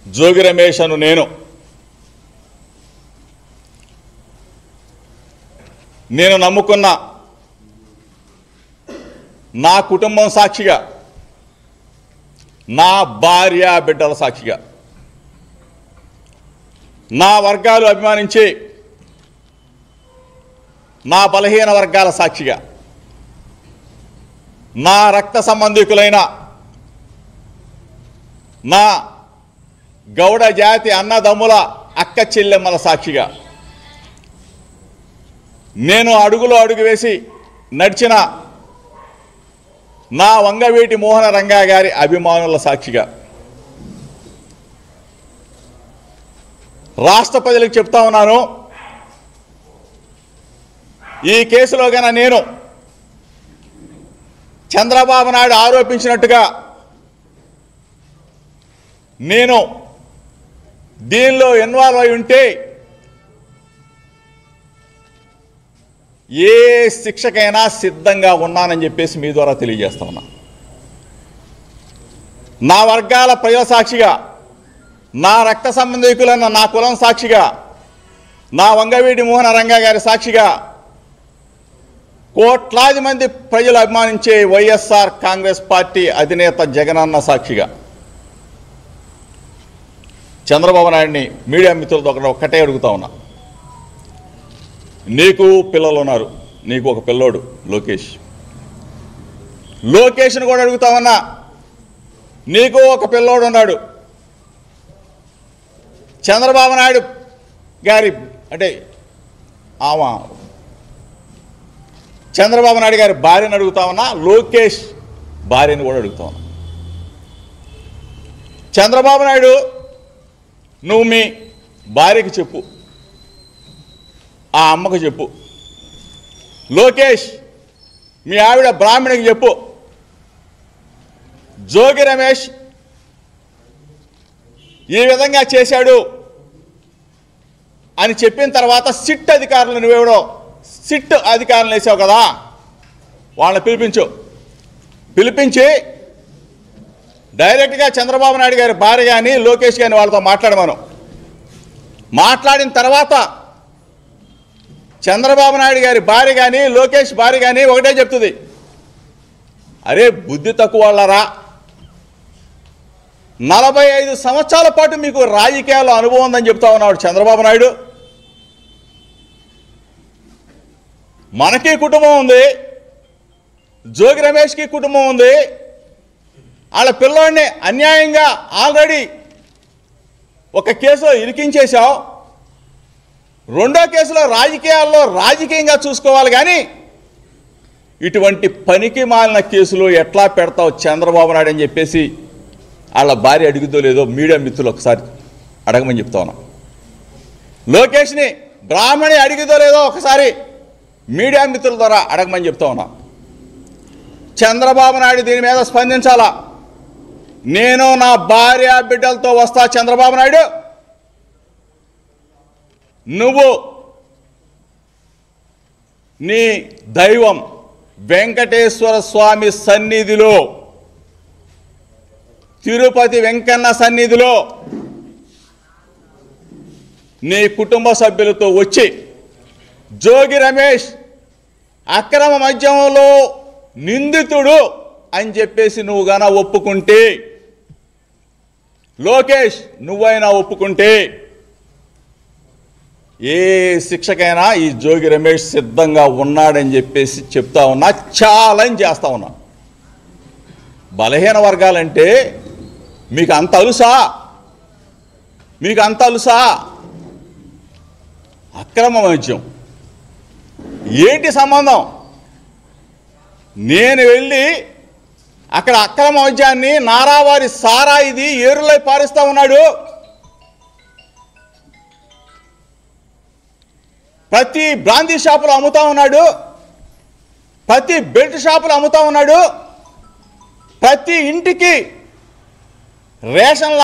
జోగి రమేష్ అను నేను నమ్ముకున్న నా కుటుంబం సాక్షిగా, నా భార్య బిడ్డల సాక్షిగా, నా వర్గాలు అభిమానించి నా బలహీన వర్గాల సాక్షిగా, నా రక్త సంబంధికులైన నా గౌడ జాతి అన్నదమ్ముల అక్క చెల్లెమ్మల సాక్షిగా, నేను అడుగులో అడుగు వేసి నడిచిన నా వంగవీటి మోహన రంగా గారి అభిమానుల సాక్షిగా రాష్ట్ర ప్రజలకు చెప్తా ఉన్నాను, ఈ కేసులో గన నేను చంద్రబాబు నాయుడు ఆరోపించినట్టుగా నేను దీనిలో ఇన్వాల్వ్ అయి ఉంటే ఏ శిక్షకైనా సిద్ధంగా ఉన్నానని చెప్పేసి మీ ద్వారా తెలియజేస్తా ఉన్నా. నా వర్గాల ప్రజల సాక్షిగా, నా రక్త సంబంధికులన్న నా కులం సాక్షిగా, నా వంగవీటి మోహన రంగా గారి సాక్షిగా, కోట్లాది మంది ప్రజలు అభిమానించే వైఎస్ఆర్ కాంగ్రెస్ పార్టీ అధినేత జగనన్న సాక్షిగా చంద్రబాబు నాయుడిని మీడియా మిత్రులతో ఒక్కటే అడుగుతా ఉన్నా. నీకు పిల్లలు ఉన్నారు, నీకు ఒక పిల్లోడు లోకేష్ను కూడా అడుగుతా ఉన్నా. నీకు ఒక పిల్లోడు ఉన్నాడు. చంద్రబాబు నాయుడు గారి అంటే చంద్రబాబు నాయుడు గారి భార్యను అడుగుతా ఉన్నా, లోకేష్ భార్యను కూడా అడుగుతా ఉన్నా. చంద్రబాబు నాయుడు నువ్వు మీ భార్యకి చెప్పు, ఆ అమ్మకు చెప్పు. లోకేష్ మీ ఆవిడ బ్రాహ్మణికి చెప్పు. జోగి రమేష్ ఈ విధంగా చేశాడు అని చెప్పిన తర్వాత సిట్ అధికారులు నువ్వెవడో సిట్ అధికారులు వేసావు కదా, వాళ్ళని పిలిపించి డైరెక్ట్గా చంద్రబాబు నాయుడు గారి భార్య కానీ లోకేష్ కానీ వాళ్ళతో మాట్లాడమను. మాట్లాడిన తర్వాత చంద్రబాబు నాయుడు గారి భార్య కానీ లోకేష్ భార్య కానీ ఒకటే చెప్తుంది, అరే బుద్ధి తక్కువ వాళ్ళరా, 45 సంవత్సరాల పాటు మీకు రాజకీయాల్లో అనుభవం ఉందని చెప్తా ఉన్నాడు చంద్రబాబు నాయుడు. మనకి కుటుంబం ఉంది, జోగి రమేష్కి కుటుంబం ఉంది. వాళ్ళ పిల్లోడిని అన్యాయంగా ఆల్రెడీ ఒక కేసులో ఇరికించేశావు. రెండో కేసులో రాజకీయంగా చూసుకోవాలి కానీ ఇటువంటి పనికి మాలిన కేసులు ఎట్లా పెడతావు చంద్రబాబు నాయుడు అని చెప్పేసి వాళ్ళ భార్య అడుగుదో లేదో మీడియా మిత్రులు ఒకసారి అడగమని చెప్తా ఉన్నా. లోకేష్ని బ్రాహ్మణి అడిగిదో లేదో ఒకసారి మీడియా మిత్రుల ద్వారా అడగమని చెప్తా ఉన్నా. చంద్రబాబు నాయుడు దీని మీద స్పందించాలా. నేను నా భార్య బిడ్డలతో వస్తా చంద్రబాబు నాయుడు, నువ్వు నీ దైవం వెంకటేశ్వర స్వామి సన్నిధిలో, తిరుపతి వెంకన్న సన్నిధిలో నీ కుటుంబ సభ్యులతో వచ్చి జోగి రమేష్ అక్రమ మద్యంలో నిందితుడు అని చెప్పేసి నువ్వు గాన ఒప్పుకుంటే, లోకేష్ నువ్వైనా ఒప్పుకుంటే ఏ శిక్షకైనా ఈ జోగి రమేష్ సిద్ధంగా ఉన్నాడని చెప్పేసి చెప్తా ఉన్నా, ఛాలెంజ్ చేస్తా ఉన్నా. బలహీన వర్గాలంటే మీకు అంత అలుసా? అక్రమ మద్యం ఏంటి సంబంధం? నేను వెళ్ళి అక్కడ అక్రమ మద్యాన్ని నారావారి సారా ఇది ఏరులై పారిస్తూ ఉన్నాడు. ప్రతి బ్రాందీ షాపులో అమ్ముతా ఉన్నాడు, ప్రతి బెల్ట్ షాపులో అమ్ముతా ఉన్నాడు, ప్రతి ఇంటికి రేషన్